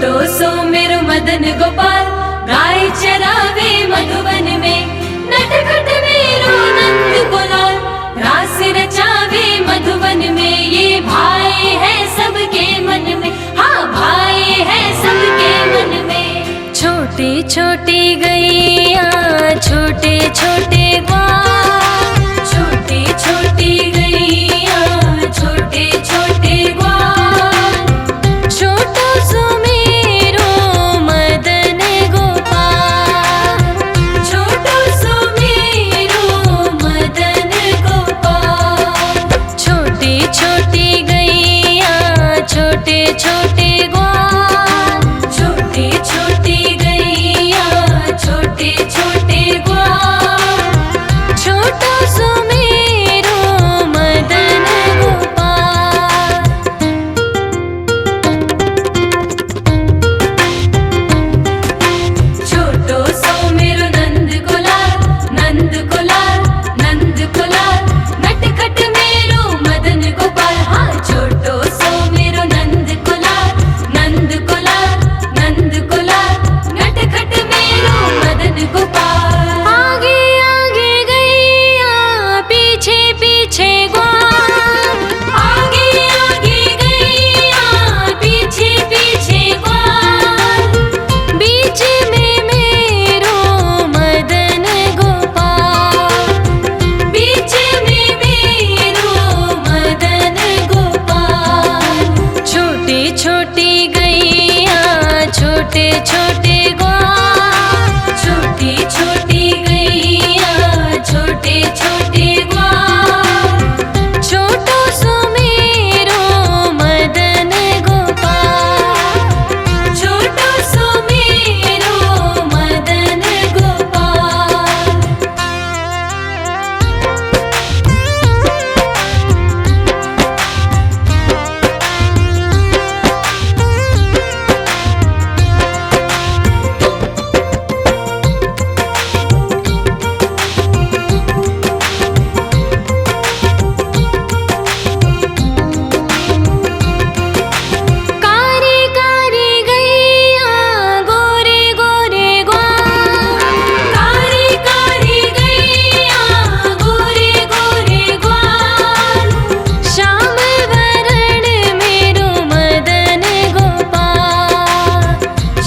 छोटो सो मेरो मदन गोपाल, गाय चरावे मधुवन में। नटखट मेरो नंद गोलाल, रास रचावे मधुवन में। ये भाई है सबके मन में, हाँ भाई है सबके मन में। छोटी छोटी गैया, छोटे छोटे ग्वाल, छोटी छोटी गैया, छोटे छोटे ग्वाल। छोटो सो मेरो मदन गोपाल, छोटो सो मेरो मदन गोपाल। छोटी छोटी गैया, छोटे छोटे ग्वाल, छोटी छोटी गैया, छोटे छोटे ग्वाल। छोटो सो मेरो मदन गोपाल। छोटो सो मेरो नंद गोलाल, नंद गोलाल, नंद गोलाल। नटखट मेरो मदन गोपाल, हाँ छोटो सो मेरो नंद गोलाल, नंद गोलाल, नंद गोलाल। नटखट मेरो मदन गोपाल। आगे आगे गैया, पीछे पीछे ग्वाल, आगे आगे गैया, पीछे पीछे ग्वाल। बीच में मेरो मदन गोपाल, बीच में मेरो मदन गोपाल। छोटी छोटी गैया, छोटे छोटे ग्वाल, छोटी छोटी गैया, छोटे छोटे ग्वाल। छोटो सो मेरो मदन गोपाल, छोटो सो मेरो मदन गोपाल। कारी कारी गैया, गोरे गोरे ग्वाल, कारी कारी गैया, गोरे गोरे ग्वाल। श्याम वरण मेरो मदन गोपाल,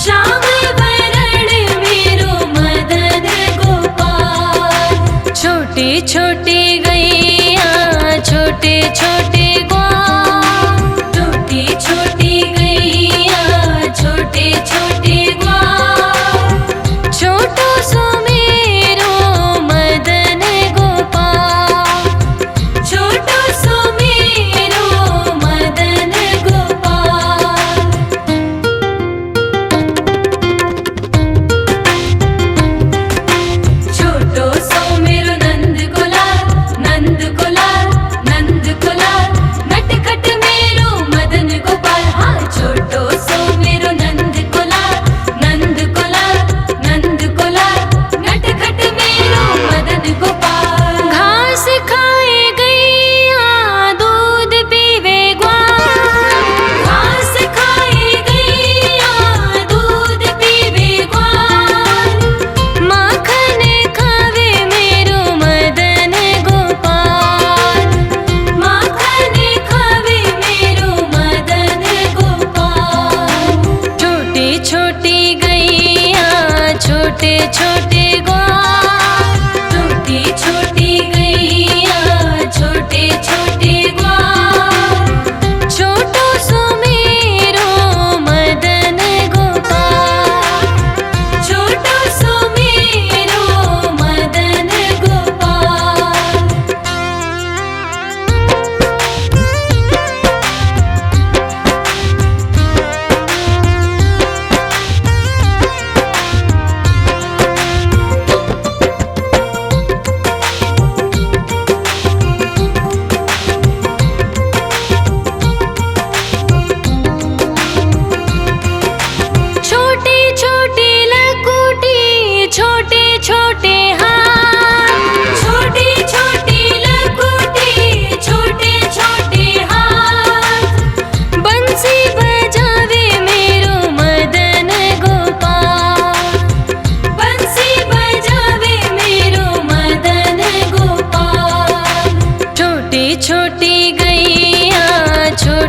श्याम वरण मेरो मदन गोपाल। छोटी छोटी गैया, छोटे छोटे ग्वाल, छोटी छोटी गैया, छोटे छोटे ग्वाल। छोटो सो मेरो मदन गोपाल, छोटो सो मेरो मदन गोपाल। छोटो सो मेरो नंद गोलाल, नंद गोलाल, नंद गोलाल।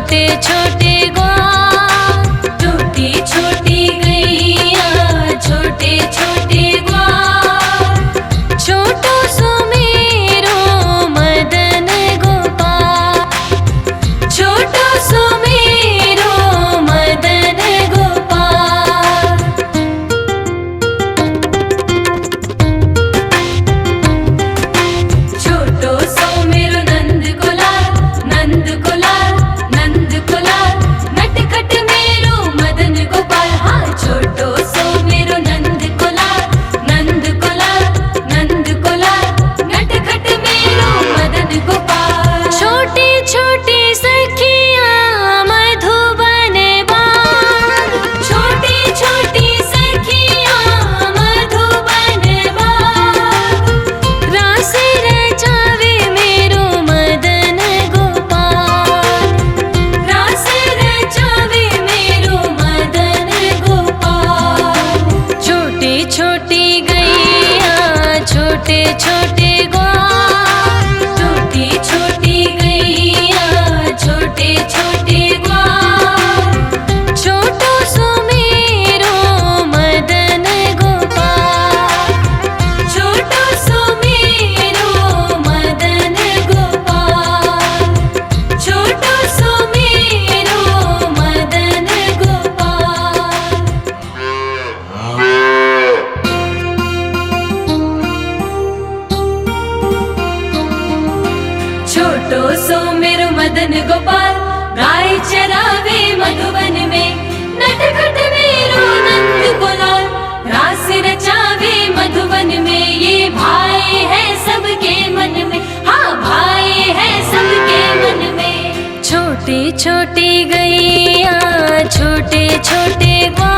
छोटे छोटे ग्वाल, छोटी छोटी गैया छोटे छोटे ग्वाल, छोटो सो मेरो मदन गोपाल, छोटो सो मेरो मदन गोपाल। छोटो सो मेरो नंद गुलाल, नंद गुलाल, नंद गुलाल, नटखट मेरो मदन गोपाल। हाँ, छोटो सो मेरो नंद गुलाल, नंद गुलाल, नंद गुलाल, नटखट मेरो मदन गोपाल। छोटी छोटी सखियाँ मधुबन बाग, छोटी छोटी सखियाँ मधुबन बाग, रास रचावे मेरो मदन गोपाल, रास रचावे मेरो मदन गोपाल। छोटी छोटी गैया छोटे छोटे ग्वाल, छोटी छोटी गैया छोटे छोटे ग्वाल, छोटो सो मेरो मदन गोपाल, छोटो सो मेरो मदन गोपाल, छोटो सो मेरो मदन गोपाल। छोटो सो मेरो मदन गोपाल, गाय चरावे मधुबन में, नटखट मेरो नंद गुलाल, रास रचावे मधुबन में। ये भाई है सबके मन में, हाँ भाई है सबके मन में। छोटी छोटी गैया छोटे छोटे ग्वाल,